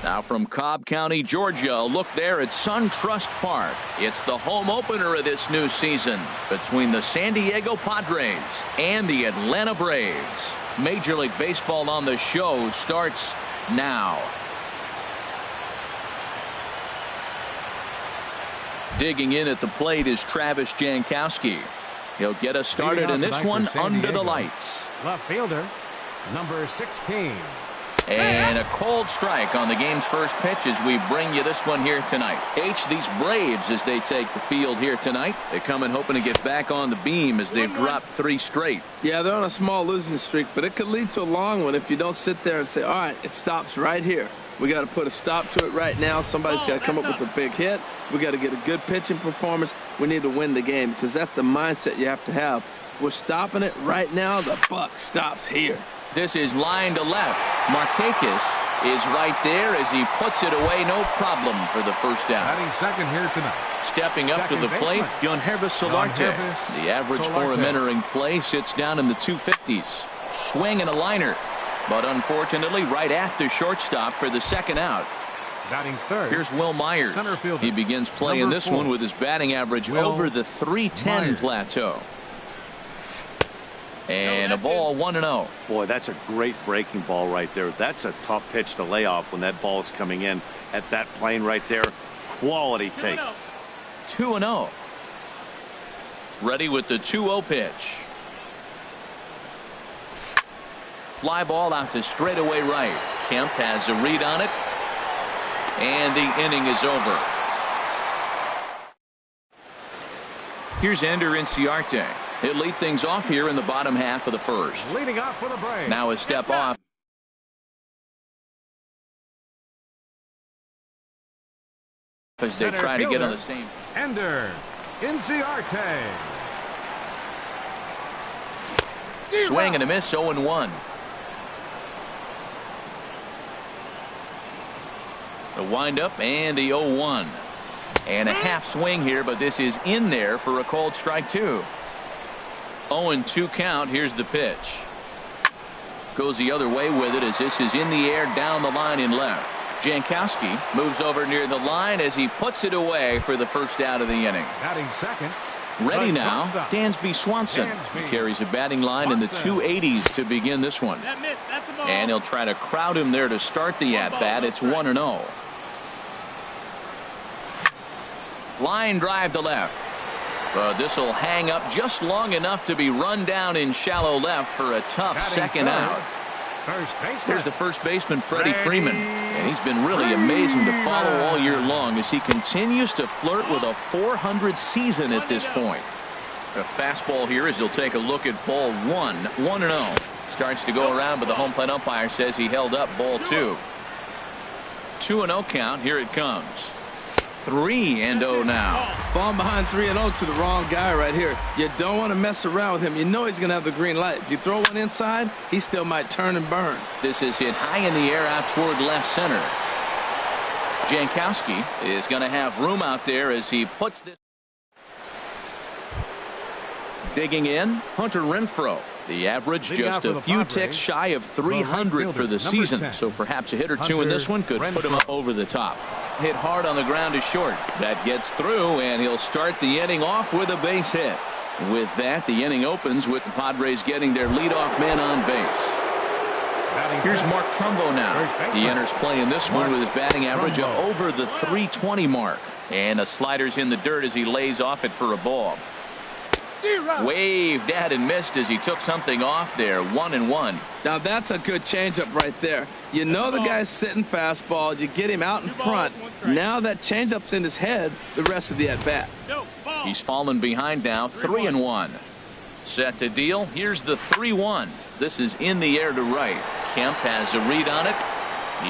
Now from Cobb County, Georgia, a look there at SunTrust Park. It's the home opener of this new season between the San Diego Padres and the Atlanta Braves. Major League Baseball on the show starts now. Digging in at the plate is Travis Jankowski. He'll get us started in this one under the lights. Left fielder, number 16. And a cold strike on the game's first pitch as we bring you this one here tonight. These Braves, as they take the field here tonight, they come in hoping to get back on the beam as they've dropped 3 straight. Yeah, they're on a small losing streak, but it could lead to a long one if you don't sit there and say, all right, it stops right here. We got to put a stop to it right now. Somebody's got to come up with a big hit. We got to get a good pitching performance. We need to win the game because that's the mindset you have to have. We're stopping it right now. The buck stops here. This is line to left. Markakis is right there as he puts it away. No problem for the first out. Batting second here tonight. Stepping up to the plate, Yonhervis Solarte. The average for him entering play sits down in the 250s. Swing and a liner. But unfortunately, right at the shortstop for the second out. Batting third. Here's Will Myers. He begins playing this one with his batting average over the 310 plateau. And a ball 1-0. Boy, that's a great breaking ball right there. That's a tough pitch to lay off when that ball is coming in at that plane right there. Quality take. 2-0. Ready with the 2-0 pitch. Fly ball out to straightaway right. Kemp has a read on it. And the inning is over. Here's Ender Inciarte. He'll lead things off here in the bottom half of the first. Leading off for the Braves. Now a step off. As they try to get on the same. Ender Inciarte. Swing and a miss, 0-1. The windup and the 0-1. And a half swing here, but this is in there for a called strike 2. 0-2 count. Here's the pitch. Goes the other way with it as this is in the air down the line in left. Jankowski moves over near the line as he puts it away for the first out of the inning. Batting second. Ready now, Dansby Swanson. He carries a batting line in the 280s to begin this one. And he'll try to crowd him there to start the at-bat. It's 1-0. Line drive to left. But this will hang up just long enough to be run down in shallow left for a tough second out. There's the first baseman, Freddie Freeman. And he's been really amazing to follow all year long as he continues to flirt with a .400 season at this point. A fastball here as he'll take a look at ball 1. 1-0. Starts to go around, but the home plate umpire says he held up ball 2. 2-0 count. Here it comes. 3-0 now. Falling behind 3-0 to the wrong guy right here. You don't want to mess around with him. You know he's going to have the green light. If you throw one inside, he still might turn and burn. This is hit high in the air out toward left center. Jankowski is going to have room out there as he puts this. Digging in, Hunter Renfroe. The average just a few ticks shy of 300 for the season. So perhaps a hit or two in this one could put him up over the top. Hit hard on the ground is short. That gets through, and he'll start the inning off with a base hit. With that, the inning opens with the Padres getting their leadoff man on base. Here's Mark Trumbo now. He enters play in this one with his batting average over the 320 mark. And the slider's in the dirt as he lays off it for a ball. Waved at and missed as he took something off there. 1-1. Now that's a good changeup right there. You know the guy's sitting fastball. You get him out in front. Now that changeup's in his head the rest of the at-bat. He's fallen behind now. 3-1. Set to deal. Here's the 3-1. This is in the air to right. Kemp has a read on it.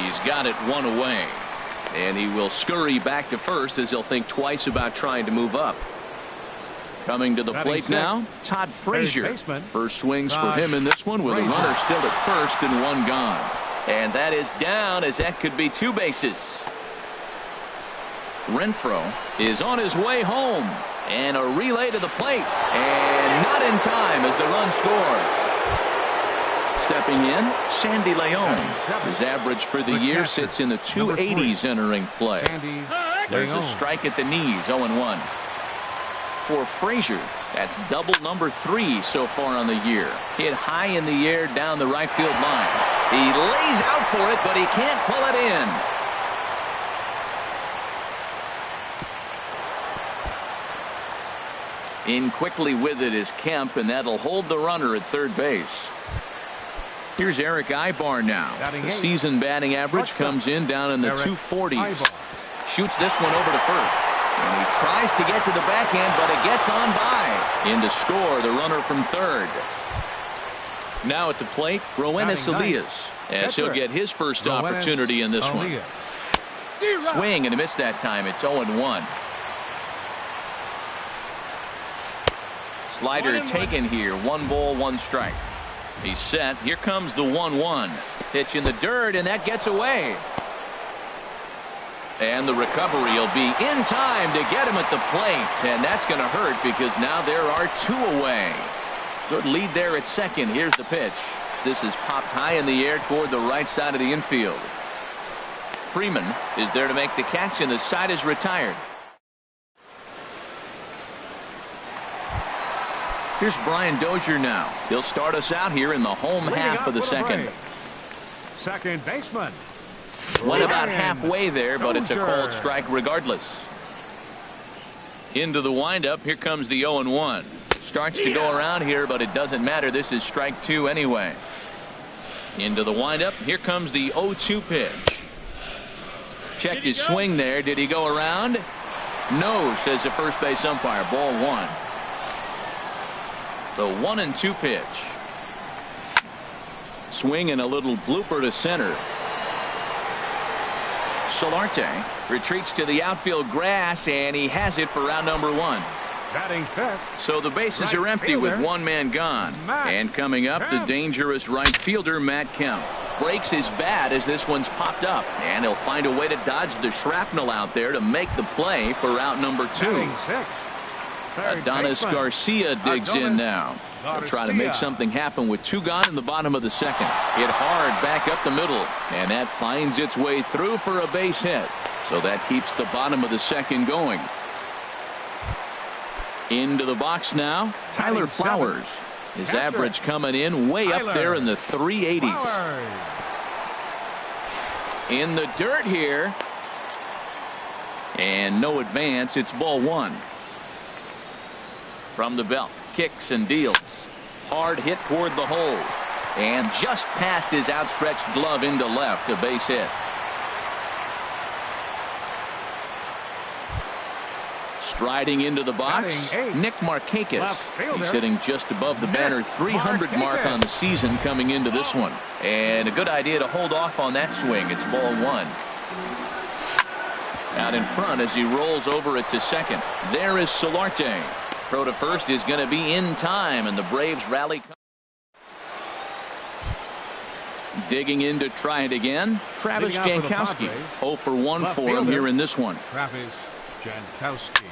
He's got it one away. And he will scurry back to first as he'll think twice about trying to move up. Coming to the plate now, Todd Frazier. First swings for him in this one with a runner still at first and one gone. And that is down as that could be 2 bases. Renfroe is on his way home. And a relay to the plate. And not in time as the run scores. Stepping in, Sandy Leon. His average for the year sits in the 280s entering play. There's a strike at the knees, 0-1. For Frazier, that's double number 3 so far on the year. Hit high in the air down the right field line. He lays out for it, but he can't pull it in. In quickly with it is Kemp, and that'll hold the runner at third base. Here's Eric Ibar now. The season batting average comes in down in the 240s. Shoots this one over to first. And he tries to get to the backhand, but it gets on by. In to score, the runner from third. Now at the plate, Roenis Elias, as he'll get his first opportunity in this one. Swing and a miss that time. It's 0-1. Slider taken here. 1 ball, 1 strike. He's set. Here comes the 1-1. Pitch in the dirt, and that gets away. And the recovery will be in time to get him at the plate. And that's going to hurt because now there are 2 away. Good lead there at second. Here's the pitch. This is popped high in the air toward the right side of the infield. Freeman is there to make the catch, and the side is retired. Here's Brian Dozier now. He'll start us out here in the home half of the second. Second baseman. Went about halfway there, but it's a called strike regardless. Into the windup. Here comes the 0-1. Starts to go around here, but it doesn't matter. This is strike 2 anyway. Into the windup. Here comes the 0-2 pitch. Checked his swing there. Did he go around? No, says the first base umpire. Ball 1. The 1-2 pitch. Swing and a little blooper to center. Solarte retreats to the outfield grass, and he has it for round number 1. Batting fifth. So the bases are empty with 1 man gone. And coming up, the dangerous right fielder, Matt Kemp. Breaks his bat as this one's popped up, and he'll find a way to dodge the shrapnel out there to make the play for route number 2. Adonis Garcia digs in now. They'll try to make something happen with 2 gone in the bottom of the second. Hit hard back up the middle, and that finds its way through for a base hit. So that keeps the bottom of the second going. Into the box now, Tyler Flowers. His average coming in way up there in the 380s. In the dirt here. And no advance. It's ball 1. From the belt, kicks and deals. Hard hit toward the hole. And just past his outstretched glove into left, a base hit. Striding into the box, Nick Markakis. He's hitting just above the banner 300 mark on the season coming into this one. And a good idea to hold off on that swing. It's ball 1. Out in front as he rolls over it to second. There is Solarte. Throw to first is going to be in time, and the Braves rally. Digging in to try it again. Travis Jankowski. 0 for 1 for him here in this one. Travis Jankowski.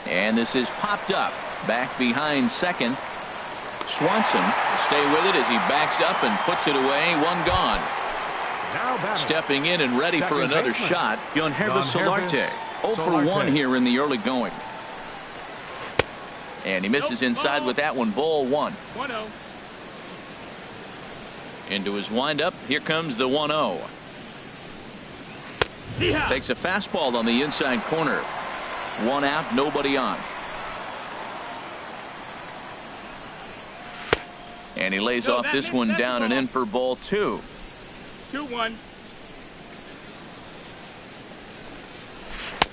And this is popped up. Back behind second. Swanson will stay with it as he backs up and puts it away. 1 gone. Stepping in and ready for another shot, Yangervis Solarte. 0 for 1 here in the early going. And he misses inside with that one. Ball 1. 1-0. Into his windup. Here comes the 1-0. Takes a fastball on the inside corner. 1 out, nobody on. And he lays off this one down and in for ball 2. 2-1.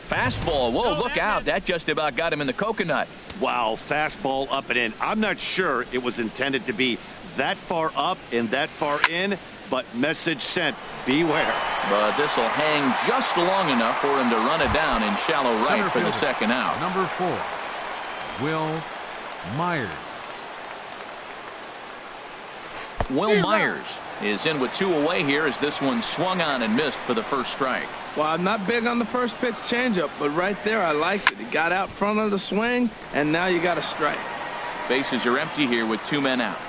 Fastball. Whoa, look out. That just about got him in the coconut. Wow, fastball up and in. I'm not sure it was intended to be that far up and that far in, but message sent. Beware. But this will hang just long enough for him to run it down in shallow right for the second out. Number 4, Will Myers. Will Myers is in with 2 away here as this one swung on and missed for the first strike. Well, I'm not big on the first pitch changeup, but right there I liked it. He got out front of the swing, and now you got a strike. Bases are empty here with 2 men out.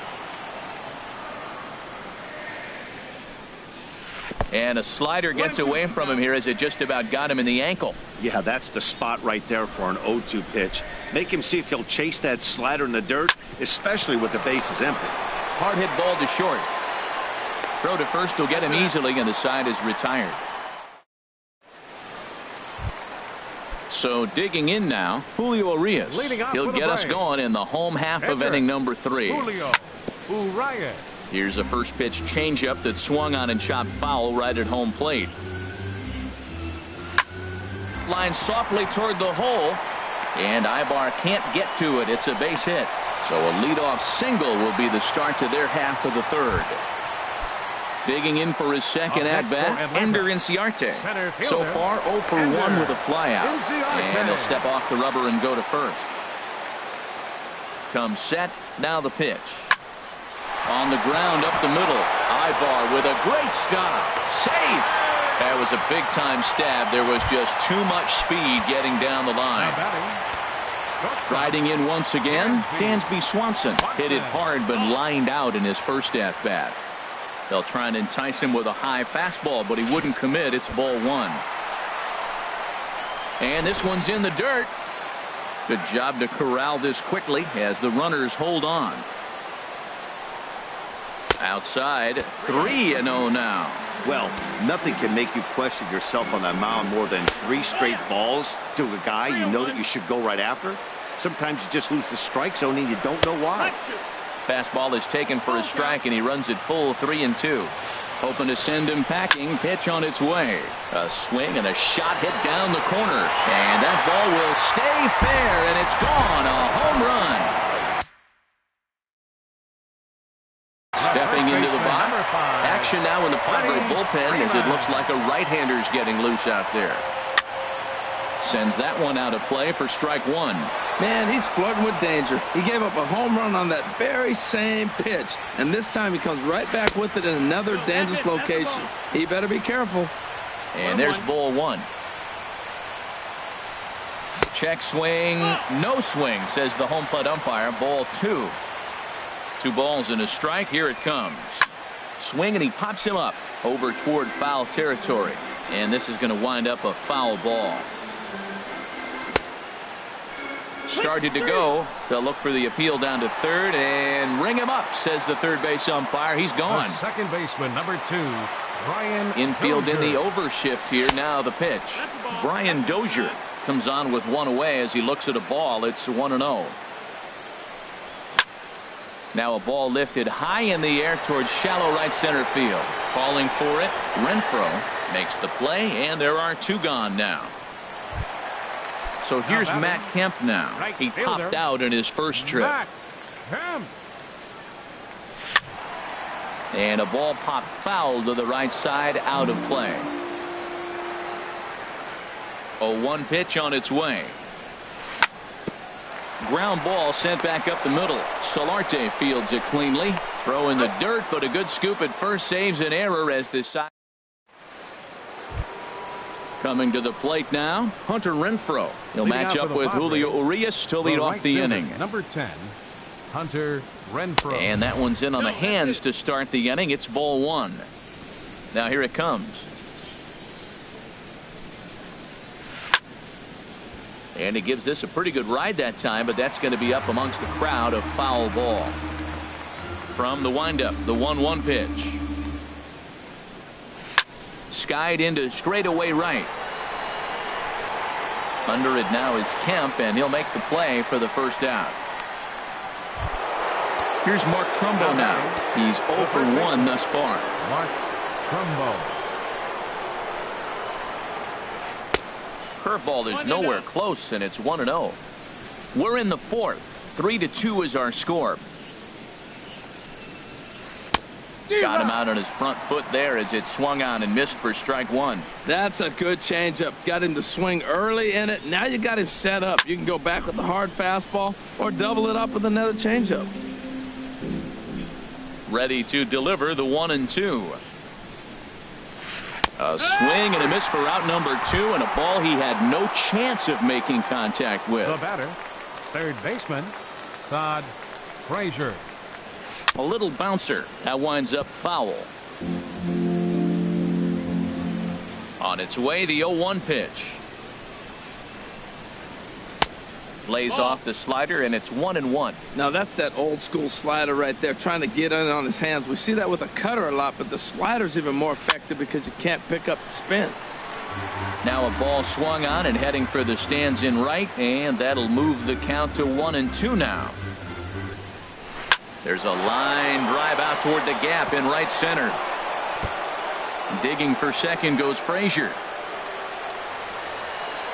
And a slider gets away from him here as it just about got him in the ankle. Yeah, that's the spot right there for an 0-2 pitch. Make him see if he'll chase that slider in the dirt, especially with the bases empty. Hard hit ball to short. Throw to first will get him easily, and the side is retired. So digging in now, Julio Urias. He'll get us going in the home half of inning number 3. Julio Urias. Here's a first pitch changeup that swung on and chopped foul right at home plate. Line softly toward the hole, and Ibar can't get to it. It's a base hit. So a leadoff single will be the start to their half of the third. Digging in for his second at-bat, Ender Inciarte. So far 0 for 1 with a flyout. And he'll step off the rubber and go to first. Comes set, now the pitch. On the ground up the middle. Ibar with a great stop. Safe. That was a big-time stab. There was just too much speed getting down the line. Riding in once again, Dansby Swanson. Hit it hard but lined out in his first at-bat. They'll try and entice him with a high fastball, but he wouldn't commit. It's ball 1. And this one's in the dirt. Good job to corral this quickly as the runners hold on. Outside, 3-0 now. Well, nothing can make you question yourself on that mound more than 3 straight balls to a guy you know that you should go right after. Sometimes you just lose the strike zone and you don't know why. Fastball is taken for a strike, and he runs it full 3-2. Hoping to send him packing. Pitch on its way. A swing and a shot hit down the corner. And that ball will stay fair, and it's gone. A home run. Stepping into the box. Action now in the Padre bullpen as it looks like a right-hander's getting loose out there. Sends that one out of play for strike 1. Man, he's flirting with danger. He gave up a home run on that very same pitch, and this time he comes right back with it in another dangerous location. He better be careful. And there's ball 1. Check swing, no swing, says the home plate umpire. Ball 2. 2 balls and a strike. Here it comes. Swing, and he pops him up over toward foul territory. And this is going to wind up a foul ball. Started to go. They'll look for the appeal down to third and ring him up, says the third base umpire. He's gone. The second baseman, number 2, Brian Infield Dozier. in the overshift here. Now the pitch. Brian Dozier comes on with one away as he looks at a ball. It's 1-0. Now a ball lifted high in the air towards shallow right center field. Calling for it, Renfroe makes the play, and there are 2 gone now. So here's Matt Kemp now. He popped out in his first trip. And a ball popped foul to the right side, out of play. 0-1 pitch on its way. Ground ball sent back up the middle. Solarte fields it cleanly. Throw in the dirt, but a good scoop at first saves an error as this side. Coming to the plate now, Hunter Renfroe. He'll match up with Julio Urias to lead off the inning. Number 10, Hunter Renfroe. And that one's in on the hands to start the inning. It's ball 1. Now here it comes. And he gives this a pretty good ride that time, but that's going to be up amongst the crowd. A foul ball. From the windup, the 1-1 pitch. Skied into straightaway right. Under it now is Kemp, and he'll make the play for the first out. Here's Mark Trumbo now. He's 0 for 1 thus far. Mark Trumbo. Curveball is nowhere close, and it's 1-0. We're in the 4th. 3-2 is our score. Got him out on his front foot there as it swung on and missed for strike 1. That's a good changeup. Got him to swing early in it. Now you got him set up. You can go back with the hard fastball or double it up with another changeup. Ready to deliver the 1-2. A swing and a miss for out number 2, and a ball he had no chance of making contact with. The batter, third baseman, Todd Frazier. A little bouncer. That winds up foul. On its way, the 0-1 pitch. Lays off the slider, and it's 1-1. Now that's that old school slider right there, trying to get in on his hands. We see that with a cutter a lot, but the slider's even more effective because you can't pick up the spin. Now a ball swung on and heading for the stands in right, and that'll move the count to 1-2 now. There's a line drive out toward the gap in right center. Digging for second goes Frazier.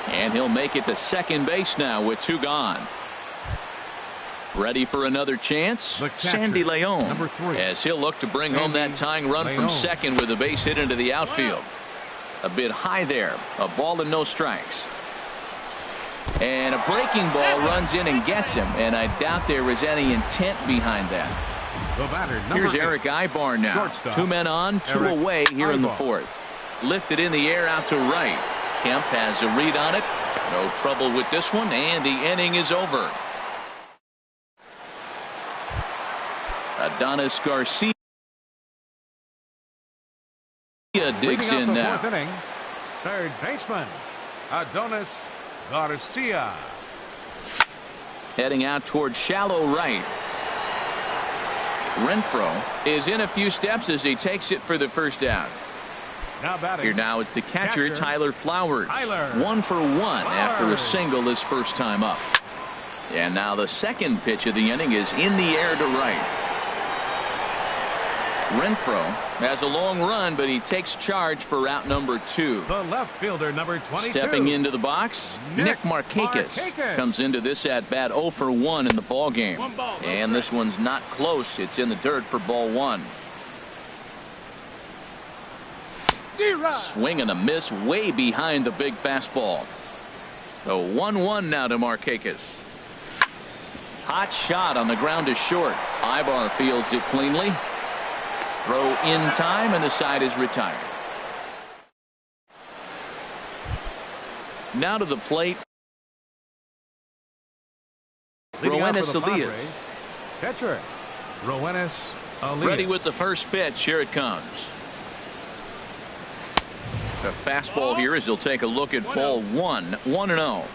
And he'll make it to second base now with 2 gone. Ready for another chance? Sandy Leon, number 3. as he'll look to bring home that tying run from second with a base hit into the outfield. A bit high there. A ball and no strikes. And a breaking ball runs in and gets him, and I doubt there is any intent behind that. Here's Eric Ibar now. 2 men on, 2 away here in the 4th. Lifted in the air out to right. Kemp has a read on it. No trouble with this one, and the inning is over. Adonis Garcia digs in now. Inning, third baseman Adonis Garcia. Heading out toward shallow right. Renfroe is in a few steps as he takes it for the first out. Here now is the catcher, Tyler Flowers. 1 for 1 after a single his first time up. And now the second pitch of the inning is in the air to right. Renfroe has a long run, but he takes charge for route number 2. The left fielder, number 22. Stepping into the box, Nick Markakis comes into this at bat 0 for 1 in the ball game. And this one's not close. It's in the dirt for ball 1. Swing and a miss way behind the big fastball. So 1-1 now to Markakis. Hot shot on the ground is short. Ibar fields it cleanly. Throw in time, and the side is retired. Now to the plate. Roenis Elias. Catcher Roenis Elias. Ready with the first pitch. Here it comes. The fastball here as he'll take a look at ball 1. 1-0.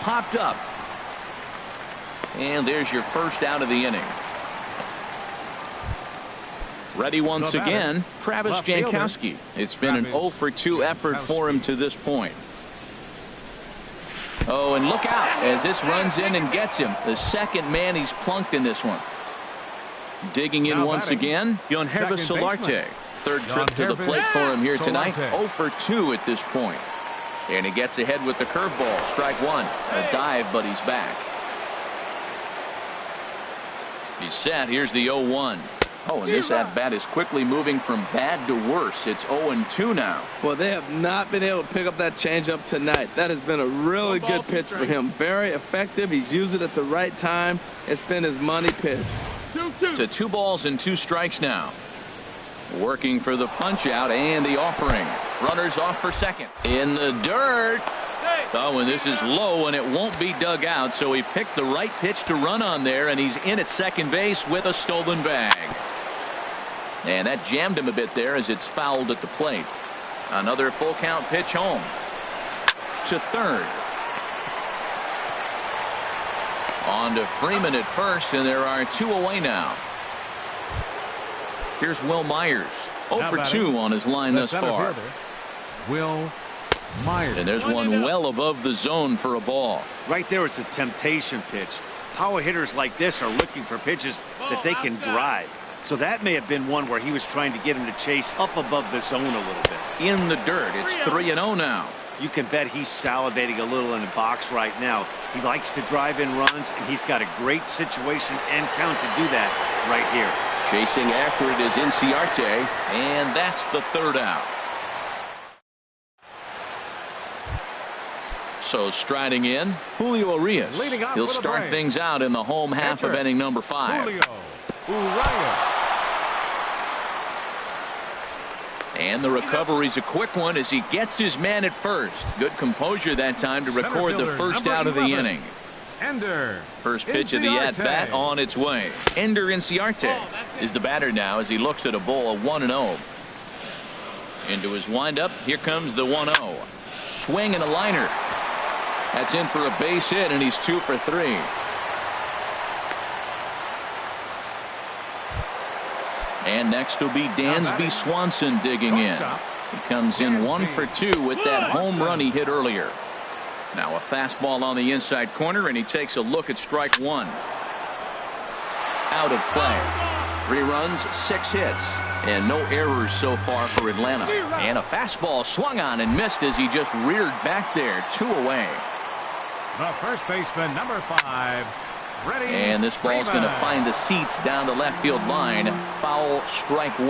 Popped up. And there's your first out of the inning. Ready once again, Travis Jankowski. It's been an 0 for 2 effort for him to this point. Oh, and look out as this runs in and gets him. The second man he's plunked in this one. Digging in once again, Yonhervis Solarte. Third trip to the plate for him here tonight. 0 for 2 at this point. And he gets ahead with the curveball. Strike 1. A dive, but he's back. He's set. Here's the 0-1. Oh, and this at-bat is quickly moving from bad to worse. It's 0-2 now. Well, they have not been able to pick up that changeup tonight. That has been a really good pitch for him. Very effective. He's used it at the right time. It's been his money pitch. To 2 balls and 2 strikes now. Working for the punch out and the offering. Runners off for second. In the dirt. Oh, and this is low, and it won't be dug out, so he picked the right pitch to run on there, and he's in at second base with a stolen bag. And that jammed him a bit there as it's fouled at the plate. Another full count pitch home. To third. On to Freeman at first, and there are 2 away now. Here's Will Myers. 0 for 2 on his line thus far. Will Myers. And there's one well above the zone for a ball. Right there is a temptation pitch. Power hitters like this are looking for pitches that they can drive. So that may have been one where he was trying to get him to chase up above the zone a little bit. In the dirt. It's 3-0 now. You can bet he's salivating a little in the box right now. He likes to drive in runs, and he's got a great situation and count to do that right here. Chasing after it is Inciarte, and that's the third out. So striding in, Julio Urias. He'll start things out in the home half of inning number 5. Julio Urias. And the recovery's a quick one as he gets his man at first. Good composure that time to record the first out of the inning. Ender First pitch of the at-bat on its way. Ender Inciarte. is the batter now as he looks at a ball of 1-0. Into his windup. Here comes the 1-0. Swing and a liner. That's in for a base hit, and he's 2 for 3. And next will be Dansby Swanson digging in. He comes in 1 for 2 with that home run he hit earlier. Now a fastball on the inside corner, and he takes a look at strike 1. Out of play. 3 runs, 6 hits, and no errors so far for Atlanta. And a fastball swung on and missed as he just reared back there. 2 away. The first baseman, number 5. Ready. And this ball's going to find the seats down the left field line. Foul, strike 1.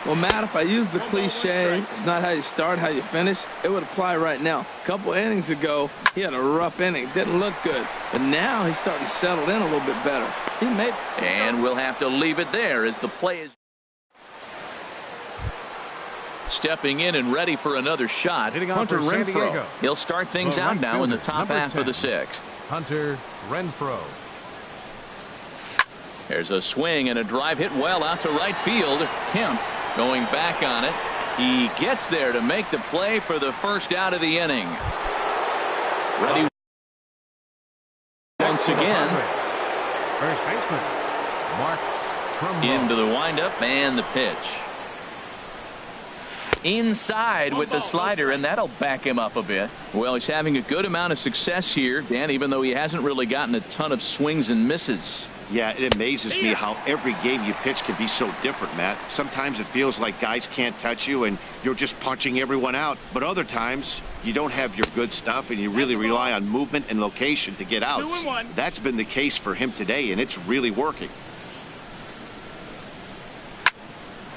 Well, Matt, if I use the cliche, it's not how you start, how you finish, it would apply right now. A couple innings ago, he had a rough inning. Didn't look good. But now he's starting to settle in a little bit better. He may. And we'll have to leave it there as the play is stepping in and ready for another shot. Hunter Renfroe. He'll start things out now in the top half of the 6th. Hunter Renfroe. There's a swing and a drive hit well out to right field. Kemp going back on it. He gets there to make the play for the first out of the inning. Ready once again. First baseman, Mark Trumbo. Into the windup and the pitch. Inside with the slider, and that'll back him up a bit. Well, he's having a good amount of success here, Dan, even though he hasn't really gotten a ton of swings and misses. Yeah, it amazes me how every game you pitch can be so different, Matt. Sometimes it feels like guys can't touch you and you're just punching everyone out. But other times you don't have your good stuff and you really rely on movement and location to get outs. That's been the case for him today, and it's really working.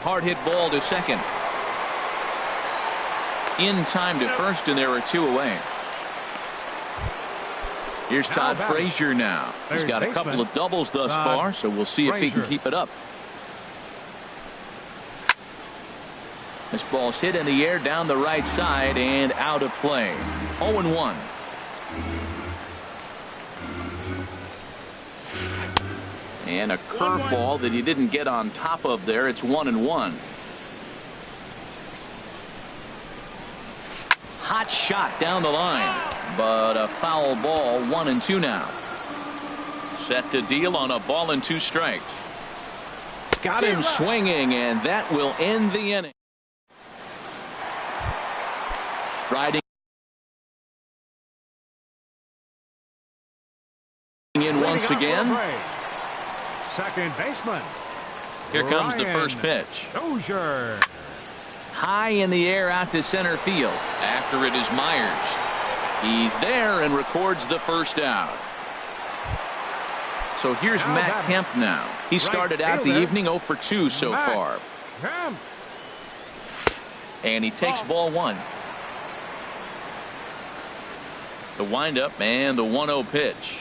Hard hit ball to second. In time to first, and there are 2 away. Here's Todd Frazier now. He's got a couple of doubles thus far, so we'll see if he can keep it up. This ball's hit in the air down the right side and out of play. 0-1. And a curveball that he didn't get on top of there. It's 1-1. Hot shot down the line, but a foul ball. 1-2 now. Set to deal on a ball and 2 strikes. Got him swinging, and that will end the inning. Striding in once again. Second baseman. Here comes the first pitch. Dozier. High in the air out to center field. After it is Myers. He's there and records the first out. So here's Matt Kemp now. He started out the evening 0 for 2 so far. And he takes ball 1. The windup and the 1-0 pitch.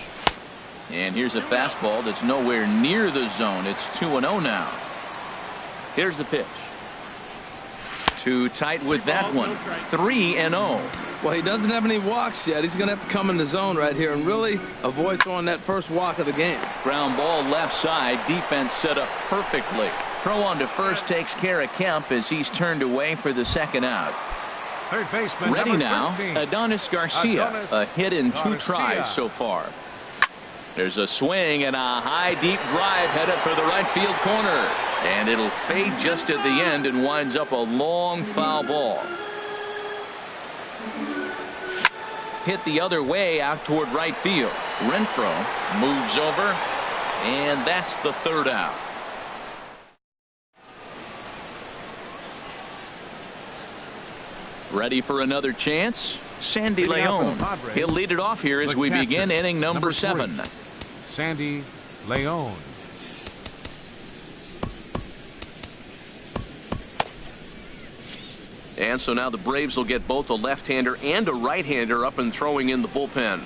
And here's a fastball that's nowhere near the zone. It's 2-0 now. Here's the pitch. Too tight with that one. 3-0. Well, he doesn't have any walks yet. He's going to have to come in the zone right here and really avoid throwing that first walk of the game. Ground ball left side. Defense set up perfectly. Throw on to first takes care of Kemp as he's turned away for the second out. Third baseman, ready now, 13. Adonis Garcia. A hit in 2 tries so far. There's a swing and a high deep drive headed for the right field corner. And it'll fade just at the end and winds up a long foul ball. Hit the other way out toward right field. Renfroe moves over, and that's the 3rd out. Ready for another chance? Sandy Leon. He'll lead it off here as we begin inning number 7. Sandy Leon. And so now the Braves will get both a left-hander and a right-hander up and throwing in the bullpen.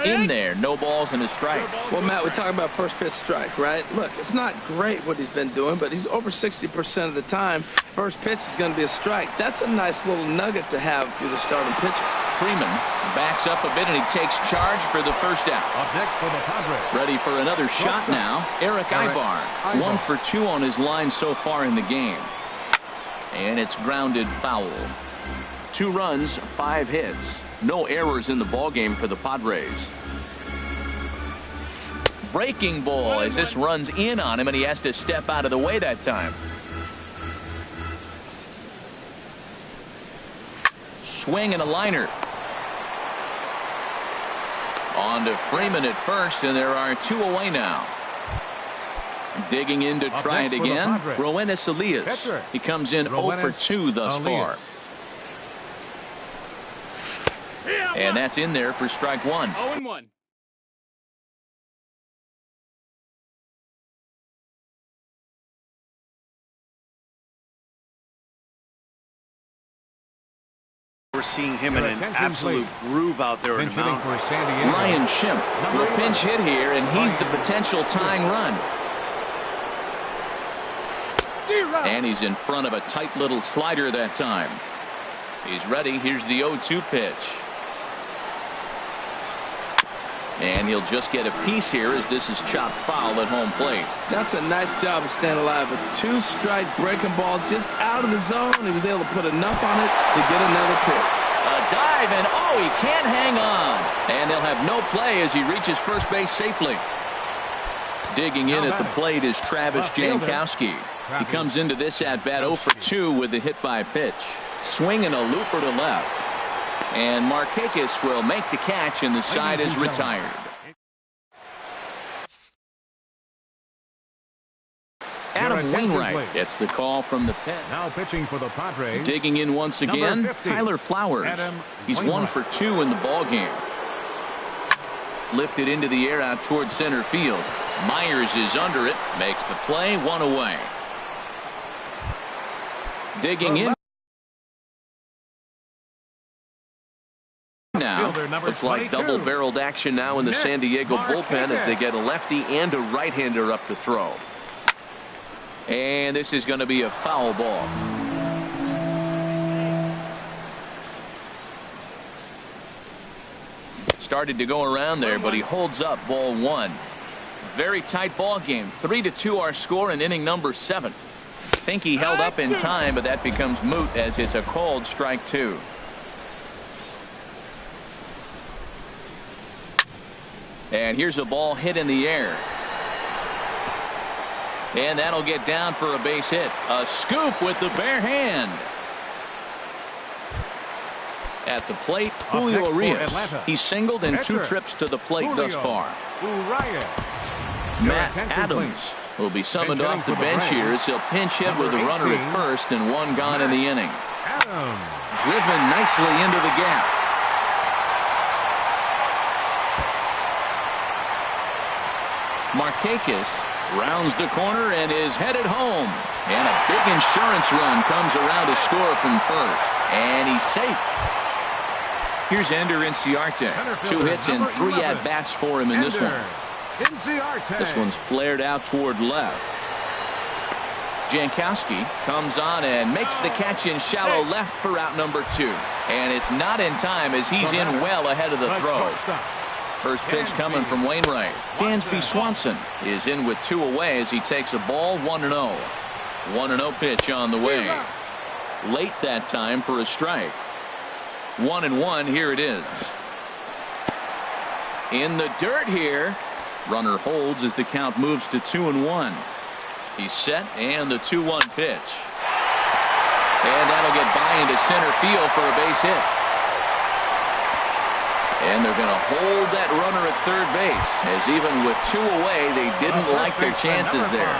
In there, no balls and a strike. Well, Matt, we talk about first pitch strike, right? Look, it's not great what he's been doing, but he's over 60% of the time. First pitch is going to be a strike. That's a nice little nugget to have if you're the starting pitcher. Freeman backs up a bit, and he takes charge for the first out. Up next for the Padres. Ready for another shot now. Eric Ivar. 1 for 2 on his line so far in the game. And it's grounded foul. 2 runs, 5 hits. No errors in the ballgame for the Padres. Breaking ball as this runs in on him, and he has to step out of the way that time. Swing and a liner. On to Freeman at first, and there are 2 away now. Digging in to try it again. Roenis Elias. He comes in 0 for 2 thus far. And that's in there for strike 1. 0-1. We're seeing him in an absolute groove out there in the mound. Ryan Schimpf will pinch hit here, and he's the potential tying run. And he's in front of a tight little slider that time. He's ready. Here's the 0-2 pitch. And he'll just get a piece here as this is chopped foul at home plate. That's a nice job of staying alive. A 2-strike breaking ball just out of the zone. He was able to put enough on it to get another pitch. A dive, and oh, he can't hang on. And they'll have no play as he reaches first base safely. Digging in at the plate is Travis Jankowski. He comes into this at-bat 0 for 2 with a hit by pitch. Swinging a looper to left. And Markakis will make the catch, and the side is retired. Adam Wainwright gets the call from the pen. Now pitching for the Padres. Digging in once again, Tyler Flowers. He's 1 for 2 in the ball game. Lifted into the air out towards center field. Myers is under it, makes the play, 1 away. Digging in. Now, looks like double-barreled action now in the San Diego bullpen as they get a lefty and a right-hander up to throw. And this is going to be a foul ball. Started to go around there, but he holds up ball 1. Very tight ball game. 3-2 our score in inning number 7. Think he held up in time, but that becomes moot as it's a called strike 2. And here's a ball hit in the air. And that'll get down for a base hit. A scoop with the bare hand. At the plate, Julio Urias. He's singled in 2 trips to the plate thus far. Matt Adams will be summoned off the bench here as he'll pinch hit with a runner at first and 1 gone in the inning. Driven nicely into the gap. Markakis rounds the corner and is headed home. And a big insurance run comes around to score from first. And he's safe. Here's Ender Inciarte. 2 hits and 3 at-bats for him in this one. This one's flared out toward left. Jankowski comes on and makes the catch in shallow left for out number 2. And it's not in time as he's in well ahead of the throw. First pitch coming from Wainwright. Dansby Swanson is in with 2 away as he takes a ball 1-0. 1-0 pitch on the way. Late that time for a strike. 1-1, here it is. In the dirt here. Runner holds as the count moves to 2-1. He's set, and the 2-1 pitch. And that'll get by into center field for a base hit. And they're going to hold that runner at third base, as even with 2 away, they didn't like their chances there.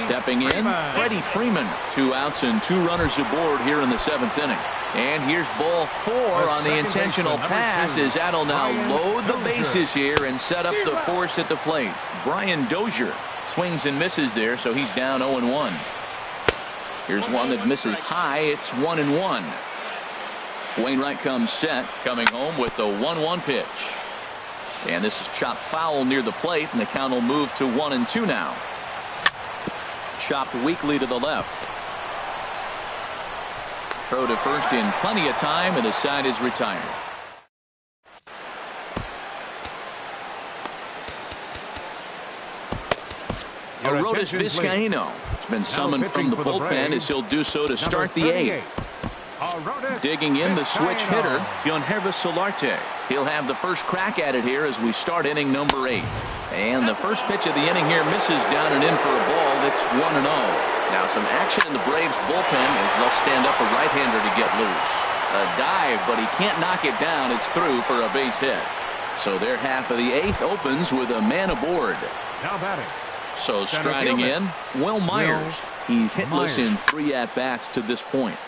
Stepping in, Freddie Freeman. 2 outs and 2 runners aboard here in the 7th inning. And here's ball 4 on the intentional pass as that'll now load the bases here and set up the force at the plate. Brian Dozier swings and misses there, so he's down 0-1. Here's one that misses high. It's 1-1. Wainwright comes set, coming home with the 1-1 pitch. And this is chopped foul near the plate, and the count will move to 1-2 now. Chopped weakly to the left. Throw to first in plenty of time, and the side is retired. Arodys Vizcaíno has been summoned from the bullpen as he'll do so to start the eighth. Digging in, the switch hitter, Yonervis Solarte. He'll have the first crack at it here as we start inning number 8. And the first pitch of the inning here misses down and in for a ball. That's 1-0. Now some action in the Braves bullpen as they'll stand up a right-hander to get loose. A dive, but he can't knock it down. It's through for a base hit. So their half of the 8th opens with a man aboard. Now batting. So striding in, Will Myers. He's hitless in 3 at-bats to this point.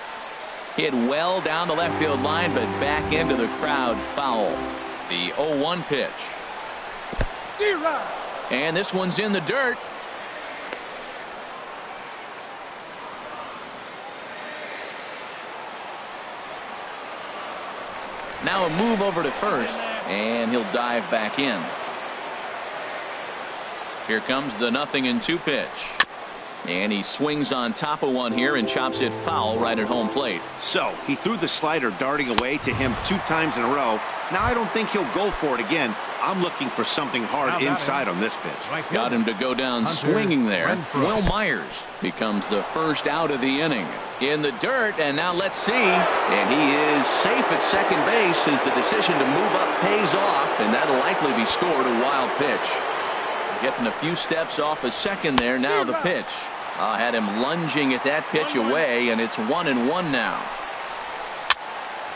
Hit well down the left field line, but back into the crowd foul. The 0-1 pitch. And this one's in the dirt. Now a move over to first, and he'll dive back in. Here comes the 0-2 pitch. And he swings on top of one here and chops it foul right at home plate. So he threw the slider darting away to him 2 times in a row. Now I don't think he'll go for it again. I'm looking for something hard inside on this pitch. Got him to go down swinging there. Will Myers becomes the first out of the inning. In the dirt, and now let's see. And he is safe at second base as the decision to move up pays off, and that'll likely be scored a wild pitch. Getting a few steps off a second there. Now the pitch. Had him lunging at that pitch away, and it's 1-1 now.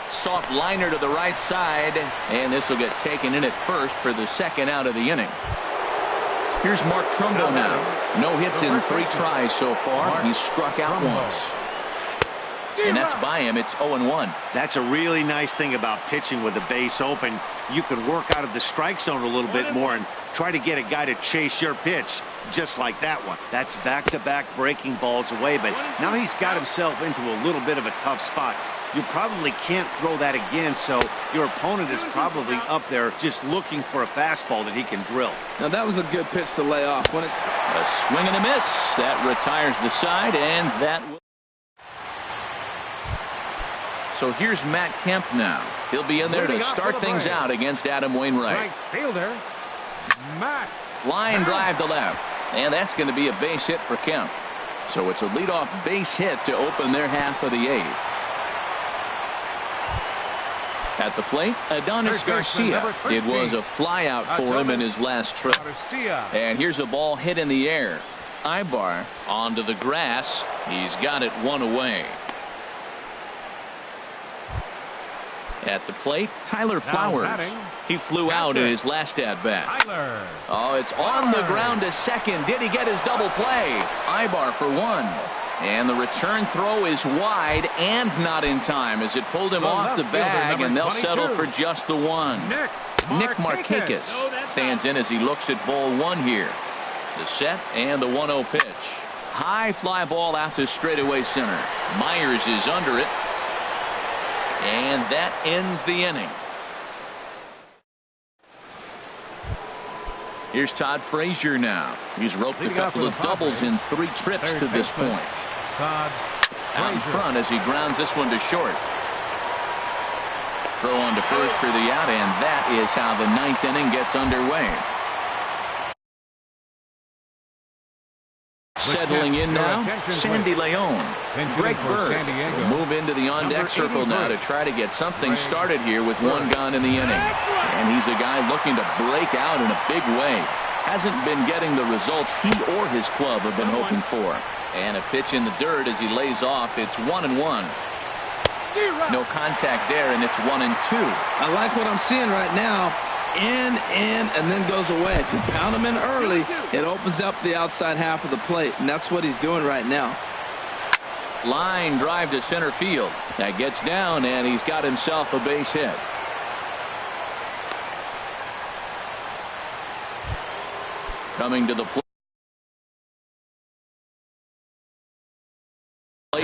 Soft liner to the right side, and this will get taken in at first for the second out of the inning. Here's Mark Trumbo now. No hits in 3 tries so far. He's struck out once. And that's by him. It's 0-1. That's a really nice thing about pitching with the base open. You can work out of the strike zone a little bit more and try to get a guy to chase your pitch just like that one. That's back-to-back breaking balls away, but now he's got himself into a little bit of a tough spot. You probably can't throw that again, so your opponent is probably up there just looking for a fastball that he can drill. Now that was a good pitch to lay off. When it's a swing and a miss, that retires the side, and that will. So here's Matt Kemp now. He'll be in there to start things out against Adam Wainwright. Right fielder, Matt. Line drive to left, and that's going to be a base hit for Kemp. So it's a leadoff base hit to open their half of the 8th. At the plate, Adonis Garcia. It was a flyout for him in his last trip. And here's a ball hit in the air. Ibar onto the grass. He's got it 1 away. At the plate, Tyler Flowers. He flew out in his last at-bat. Oh, it's on the ground to second. Did he get his double play? Ibar for 1. And the return throw is wide and not in time as it pulled him off the bag, and they'll settle for just the 1. Nick Markakis stands in as he looks at ball 1 here. The set and the 1-0 pitch. High fly ball out to straightaway center. Myers is under it. And that ends the inning. Here's Todd Frazier now. He's roped a couple of doubles in 3 trips to this point. Out in front as he grounds this one to short. Throw on to first for the out, and that is how the 9th inning gets underway. Settling in now, Sandy Leon. Greg Bird will move into the on-deck circle now to try to get something started here with 1 gone in the inning. And he's a guy looking to break out in a big way. Hasn't been getting the results he or his club have been hoping for. And a pitch in the dirt as he lays off. It's 1-1. No contact there, and it's 1-2. I like what I'm seeing right now. In, and then goes away. If you pound him in early, it opens up the outside half of the plate, and that's what he's doing right now. Line drive to center field. That gets down, and he's got himself a base hit. Coming to the plate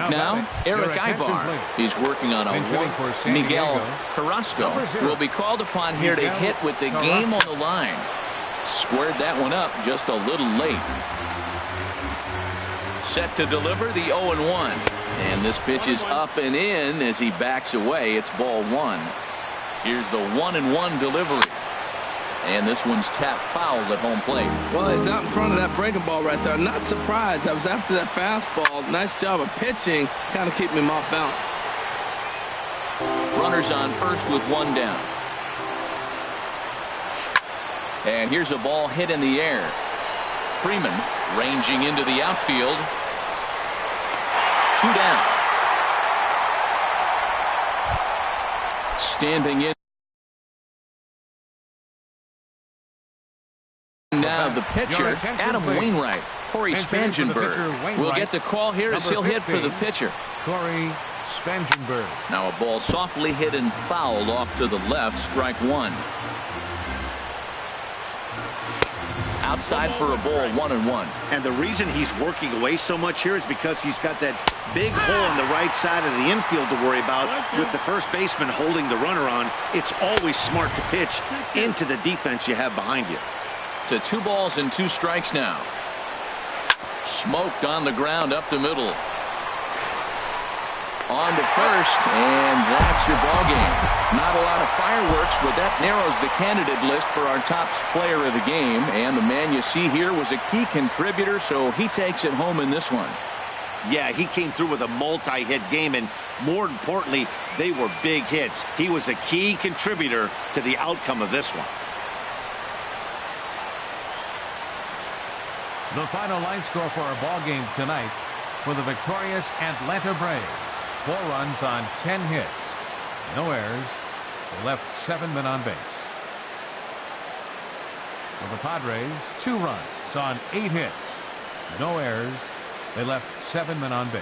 now, Eric Ibar. He's working on a one. Miguel Carrasco will be called upon here to hit with the game on the line. Squared that one up just a little late. Set to deliver the 0-1. And this pitch is up and in as he backs away. It's ball one. Here's the 1-1 delivery. And this one's tapped foul at home plate. Well, he's out in front of that breaking ball right there. Not surprised. I was after that fastball. Nice job of pitching. Kind of keep him off balance. Runners on first with one down. And here's a ball hit in the air. Freeman ranging into the outfield. 2 down. Standing in now the pitcher, Adam Wainwright. Corey Spangenberg will get the call here as he'll hit for the pitcher. Corey Spangenberg. Now a ball softly hit and fouled off to the left. Strike one. Outside for a ball, 1-1. And the reason he's working away so much here is because he's got that big hole on the right side of the infield to worry about. With the first baseman holding the runner on, it's always smart to pitch into the defense you have behind you. To 2 balls and 2 strikes now. Smoked on the ground up the middle. On to first, and that's your ball game. Not a lot of fireworks, but that narrows the candidate list for our top player of the game. And the man you see here was a key contributor, so he takes it home in this one. Yeah, he came through with a multi-hit game, and more importantly, they were big hits. He was a key contributor to the outcome of this one. The final line score for our ball game tonight for the victorious Atlanta Braves. 4 runs on 10 hits. No errors. They left 7 men on base. For the Padres, 2 runs on 8 hits. No errors. They left 7 men on base.